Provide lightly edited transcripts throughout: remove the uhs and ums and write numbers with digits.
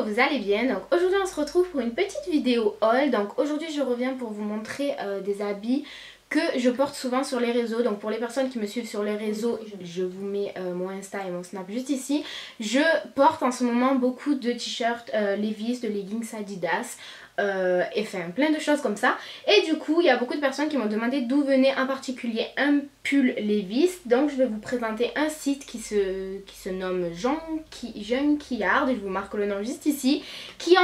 vous allez bien. Donc aujourd'hui on se retrouve pour une petite vidéo haul. Donc aujourd'hui je reviens pour vous montrer des habits que je porte souvent sur les réseaux. Donc pour les personnes qui me suivent sur les réseaux, je vous mets mon Insta et mon Snap juste ici. Je porte en ce moment beaucoup de t-shirts Levi's, de leggings Adidas. Et enfin plein de choses comme ça. Et du coup il y a beaucoup de personnes qui m'ont demandé d'où venait en particulier un pull Levi's. Donc je vais vous présenter un site qui se nomme Junkyard, et je vous marque le nom juste ici, qui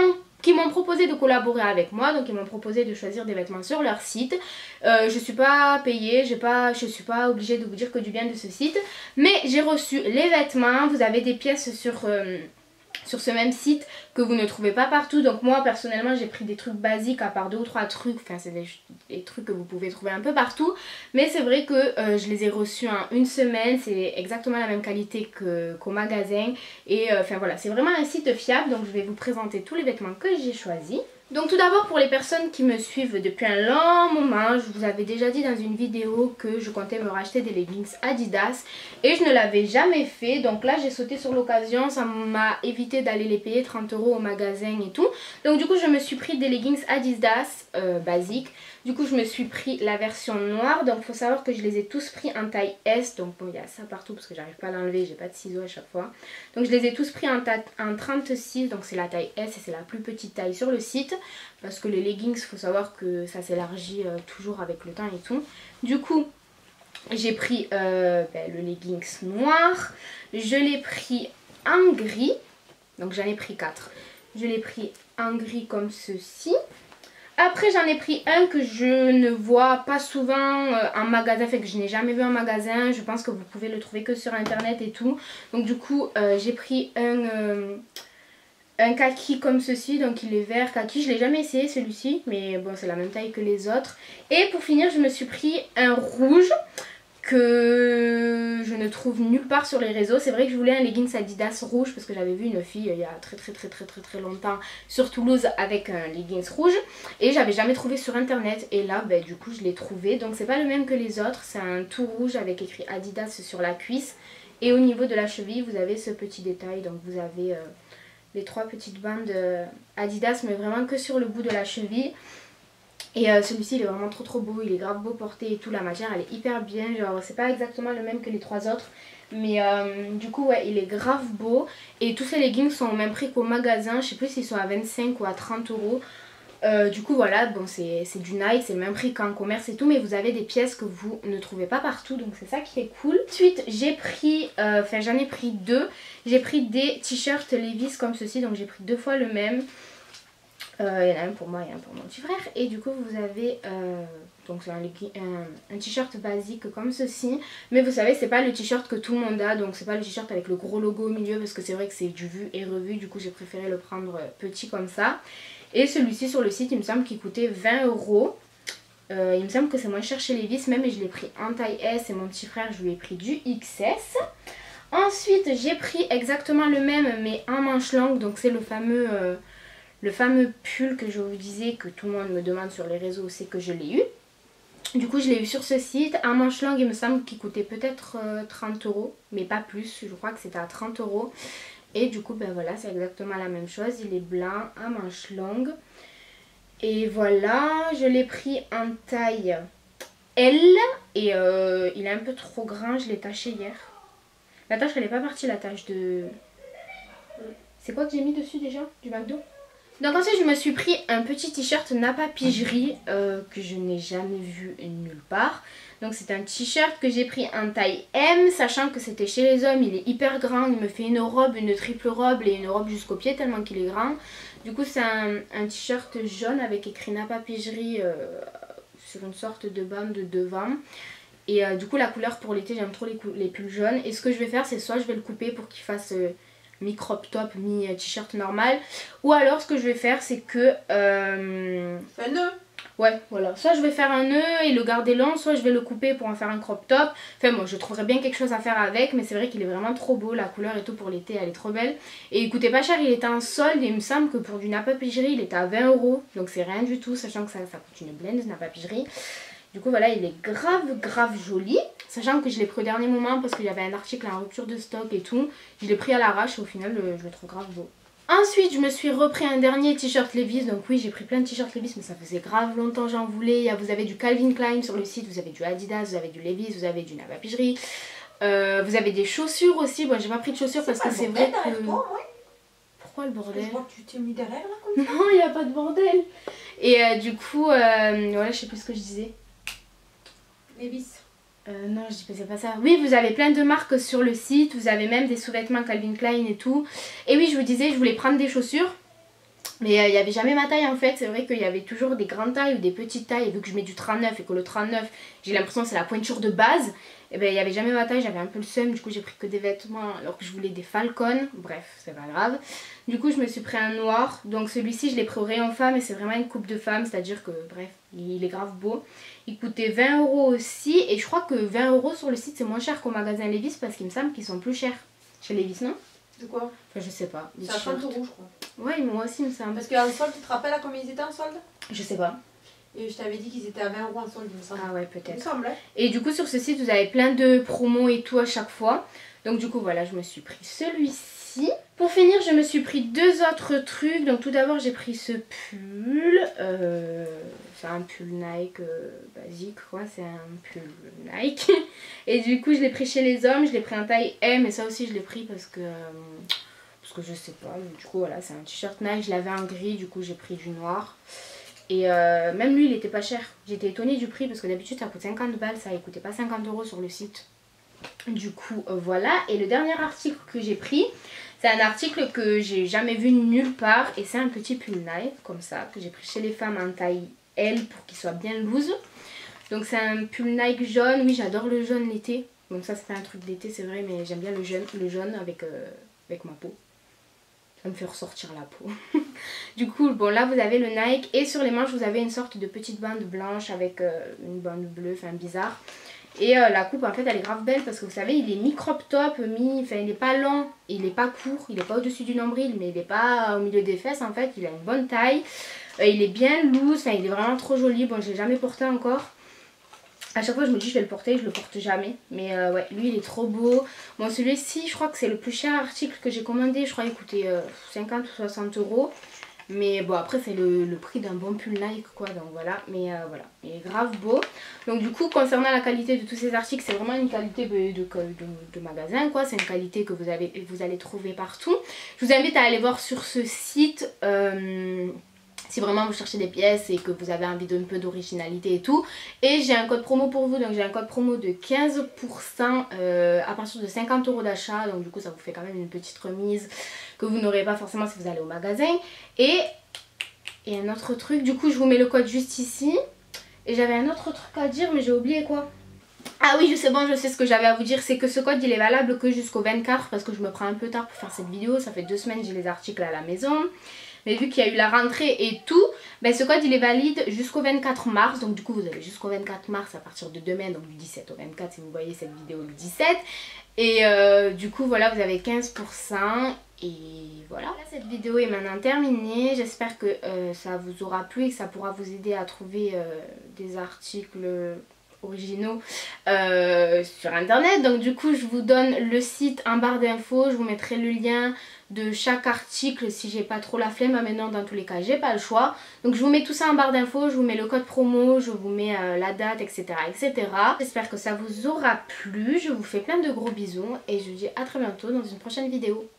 m'ont proposé de collaborer avec moi. Donc ils m'ont proposé de choisir des vêtements sur leur site. Je suis pas payée, je suis pas obligée de vous dire que du bien de ce site, mais j'ai reçu les vêtements. Vous avez des pièces sur ce même site que vous ne trouvez pas partout. Donc moi personnellement j'ai pris des trucs basiques à part 2 ou 3 trucs. Enfin c'est des trucs que vous pouvez trouver un peu partout. Mais c'est vrai que je les ai reçus en une semaine. C'est exactement la même qualité qu'au magasin. Et enfin voilà, c'est vraiment un site fiable. Donc je vais vous présenter tous les vêtements que j'ai choisis. Donc tout d'abord, pour les personnes qui me suivent depuis un long moment, je vous avais déjà dit dans une vidéo que je comptais me racheter des leggings Adidas et je ne l'avais jamais fait. Donc là j'ai sauté sur l'occasion, ça m'a évité d'aller les payer 30 € au magasin et tout. Donc du coup je me suis pris des leggings Adidas basiques. Du coup je me suis pris la version noire. Donc il faut savoir que je les ai tous pris en taille S. Donc bon, il y a ça partout parce que j'arrive pas à l'enlever, j'ai pas de ciseaux à chaque fois. Donc je les ai tous pris en 36. Donc c'est la taille S et c'est la plus petite taille sur le site. Parce que les leggings, il faut savoir que ça s'élargit toujours avec le temps et tout. Du coup j'ai pris le leggings noir. Je l'ai pris en gris. Donc j'en ai pris 4. Je l'ai pris en gris comme ceci. Après j'en ai pris un que je ne vois pas souvent en magasin, fait que je n'ai jamais vu en magasin. Je pense que vous pouvez le trouver que sur internet et tout. Donc du coup j'ai pris un kaki comme ceci, donc il est vert kaki. Je l'ai jamais essayé celui-ci, mais bon c'est la même taille que les autres. Et pour finir je me suis pris un rouge que je ne trouve nulle part sur les réseaux. C'est vrai que je voulais un leggings Adidas rouge parce que j'avais vu une fille il y a très longtemps sur Toulouse avec un leggings rouge et j'avais jamais trouvé sur internet. Et là du coup je l'ai trouvé. Donc c'est pas le même que les autres, c'est un tout rouge avec écrit Adidas sur la cuisse. Et au niveau de la cheville vous avez ce petit détail. Donc vous avez les 3 petites bandes Adidas, mais vraiment que sur le bout de la cheville. Et celui-ci il est vraiment trop beau, il est grave beau porté et tout, la matière elle est hyper bien, genre c'est pas exactement le même que les 3 autres, mais du coup ouais il est grave beau. Et tous ces leggings sont au même prix qu'au magasin, je sais plus s'ils sont à 25 ou à 30 €. Du coup voilà, bon c'est du Nike, c'est le même prix qu'en commerce et tout, mais vous avez des pièces que vous ne trouvez pas partout, donc c'est ça qui est cool. Ensuite j'ai pris, j'en ai pris 2, j'ai pris des t-shirts Levi's comme ceci, donc j'ai pris 2 fois le même. Il y en a un pour moi et un pour mon petit frère. Et du coup vous avez donc c'est un t-shirt basique comme ceci. Mais vous savez c'est pas le t-shirt que tout le monde a. Donc c'est pas le t-shirt avec le gros logo au milieu, parce que c'est vrai que c'est du vu et revu. Du coup j'ai préféré le prendre petit comme ça. Et celui-ci sur le site il me semble qu'il coûtait 20 €. Il me semble que c'est moins cher chez Levi's même, et je l'ai pris en taille S. Et mon petit frère je lui ai pris du XS. Ensuite j'ai pris exactement le même mais en manche longue. Donc c'est le fameux pull que je vous disais que tout le monde me demande sur les réseaux, c'est que je l'ai eu. Du coup je l'ai eu sur ce site, un manche longue il me semble qu'il coûtait peut-être 30 €, mais pas plus, je crois que c'était à 30 €. Et du coup voilà, c'est exactement la même chose, il est blanc, à manche longue. Et voilà, je l'ai pris en taille L, et il est un peu trop grand, je l'ai taché hier. La tache elle est pas partie, la tache de... C'est quoi que j'ai mis dessus déjà? Du McDo? Donc ensuite je me suis pris un petit t-shirt Napa Pigerie que je n'ai jamais vu nulle part. Donc c'est un t-shirt que j'ai pris en taille M, sachant que c'était chez les hommes, il est hyper grand. Il me fait une robe, une triple robe et une robe jusqu'au pied tellement qu'il est grand. Du coup c'est un t-shirt jaune avec écrit Napa Pigerie sur une sorte de bande de devant. Et du coup la couleur pour l'été, j'aime trop les pulls jaunes. Et ce que je vais faire c'est soit je vais le couper pour qu'il fasse... mi-crop top, mi-t-shirt normal. Ou alors ce que je vais faire c'est que... un nœud. Ouais, voilà. Soit je vais faire un nœud et le garder long, soit je vais le couper pour en faire un crop top. Enfin moi je trouverais bien quelque chose à faire avec, mais c'est vrai qu'il est vraiment trop beau, la couleur et tout pour l'été, elle est trop belle. Et il coûtait pas cher, il était en solde et il me semble que pour du Napa Pigerie il était à 20 €. Donc c'est rien du tout, sachant que ça coûte une blinde Napa Pigerie. Du coup voilà, il est grave joli. Sachant que je l'ai pris au dernier moment parce qu'il y avait un article en rupture de stock et tout. Je l'ai pris à l'arrache et au final je le trouve grave beau. Ensuite je me suis repris un dernier t-shirt Levi's. Donc oui, j'ai pris plein de t-shirts Levi's, mais ça faisait grave longtemps j'en voulais. Vous avez du Calvin Klein sur le site, vous avez du Adidas, vous avez du Levi's, vous avez du Navapigerie. Vous avez des chaussures aussi. Bon, j'ai pas pris de chaussures parce que c'est vrai que... Pourquoi le bordel? Je vois que tu t'es mis derrière là comme ça. Non, il n'y a pas de bordel. Et du coup, voilà, je sais plus ce que je disais. Levi's. Non, je disais pas ça. Oui, vous avez plein de marques sur le site. Vous avez même des sous-vêtements Calvin Klein et tout. Et oui, je vous disais, je voulais prendre des chaussures. Mais il n'y avait jamais ma taille en fait. C'est vrai qu'il y avait toujours des grandes tailles ou des petites tailles. Et vu que je mets du 39 et que le 39, j'ai l'impression que c'est la pointure de base. Et ben il n'y avait jamais ma taille. J'avais un peu le seum. Du coup, j'ai pris que des vêtements alors que je voulais des Falcon. Bref, c'est pas grave. Du coup, je me suis pris un noir. Donc celui-ci, je l'ai pris au rayon femme. Et c'est vraiment une coupe de femme. C'est-à-dire que, bref, il est grave beau. Il coûtait 20 € aussi. Et je crois que 20 € sur le site, c'est moins cher qu'au magasin Levi's. Parce qu'il me semble qu'ils sont plus chers chez Levi's, non? De quoi? Enfin, je sais pas. C'est à 30 €, je crois. Ouais, moi aussi, il me semble. Parce qu'en solde, tu te rappelles à combien ils étaient en solde? Je sais pas. Et je t'avais dit qu'ils étaient à 20 € en solde, il me semble. Ah ouais, Il me peut-être. semble. Et du coup, sur ce site, vous avez plein de promos et tout à chaque fois. Donc du coup, voilà, je me suis pris celui-ci. Pour finir, je me suis pris deux autres trucs. Donc tout d'abord, j'ai pris ce pull. C'est un pull Nike basique, quoi. C'est un pull Nike. Et du coup, je l'ai pris chez les hommes. Je l'ai pris en taille M. Et ça aussi, je l'ai pris parce que je sais pas. Du coup, voilà, c'est un t-shirt Nike. Je l'avais en gris. Du coup, j'ai pris du noir. Et même lui, il était pas cher. J'étais étonnée du prix parce que d'habitude, ça coûte 50 balles. Ça, il coûtait pas 50 € sur le site. Du coup, voilà. Et le dernier article que j'ai pris, c'est un article que j'ai jamais vu nulle part. Et c'est un petit pull Nike, comme ça, que j'ai pris chez les femmes en taille L pour qu'il soit bien loose. Donc c'est un pull Nike jaune. Oui, j'adore le jaune l'été. Donc ça, c'était un truc d'été, c'est vrai. Mais j'aime bien le jaune avec ma peau. Ça me fait ressortir la peau. Du coup, bon, là, vous avez le Nike. Et sur les manches, vous avez une sorte de petite bande blanche avec une bande bleue, enfin bizarre. Et la coupe, en fait, elle est grave belle parce que vous savez, il est mi-crop top, enfin, il n'est pas long, il n'est pas court, il n'est pas au-dessus du nombril, mais il n'est pas au milieu des fesses, en fait. Il a une bonne taille. Il est bien loose, enfin, il est vraiment trop joli. Bon, je ne l'ai jamais porté encore. À chaque fois, je me dis, je vais le porter, je le porte jamais. Mais ouais, lui, il est trop beau. Bon, celui-ci, je crois que c'est le plus cher article que j'ai commandé. Je crois qu'il coûtait 50 ou 60 €. Mais bon, après, c'est le prix d'un bon pull Nike, quoi. Donc voilà, mais voilà, il est grave beau. Donc du coup, concernant la qualité de tous ces articles, c'est vraiment une qualité de magasin, quoi. C'est une qualité que vous allez trouver partout. Je vous invite à aller voir sur ce site... si vraiment vous cherchez des pièces et que vous avez envie d'un peu d'originalité et tout. Et j'ai un code promo pour vous, donc j'ai un code promo de 15% à partir de 50 € d'achat. Donc du coup ça vous fait quand même une petite remise que vous n'aurez pas forcément si vous allez au magasin. Et un autre truc, du coup je vous mets le code juste ici. Et j'avais un autre truc à dire mais j'ai oublié quoi. Ah oui, je sais ce que j'avais à vous dire, c'est que ce code il est valable que jusqu'au 24 parce que je me prends un peu tard pour faire cette vidéo. Ça fait 2 semaines que j'ai les articles à la maison. Mais vu qu'il y a eu la rentrée et tout, ben ce code il est valide jusqu'au 24 mars. Donc du coup vous avez jusqu'au 24 mars à partir de demain, donc du 17 au 24 si vous voyez cette vidéo le 17. Et du coup voilà, vous avez 15%. Et voilà. Là, cette vidéo est maintenant terminée. J'espère que ça vous aura plu et que ça pourra vous aider à trouver des articles originaux sur internet. Donc du coup je vous donne le site en barre d'infos. Je vous mettrai le lien de chaque article si j'ai pas trop la flemme. Maintenant dans tous les cas j'ai pas le choix. Donc je vous mets tout ça en barre d'infos. Je vous mets le code promo, je vous mets la date, etc., etc. J'espère que ça vous aura plu. Je vous fais plein de gros bisous et je vous dis à très bientôt dans une prochaine vidéo.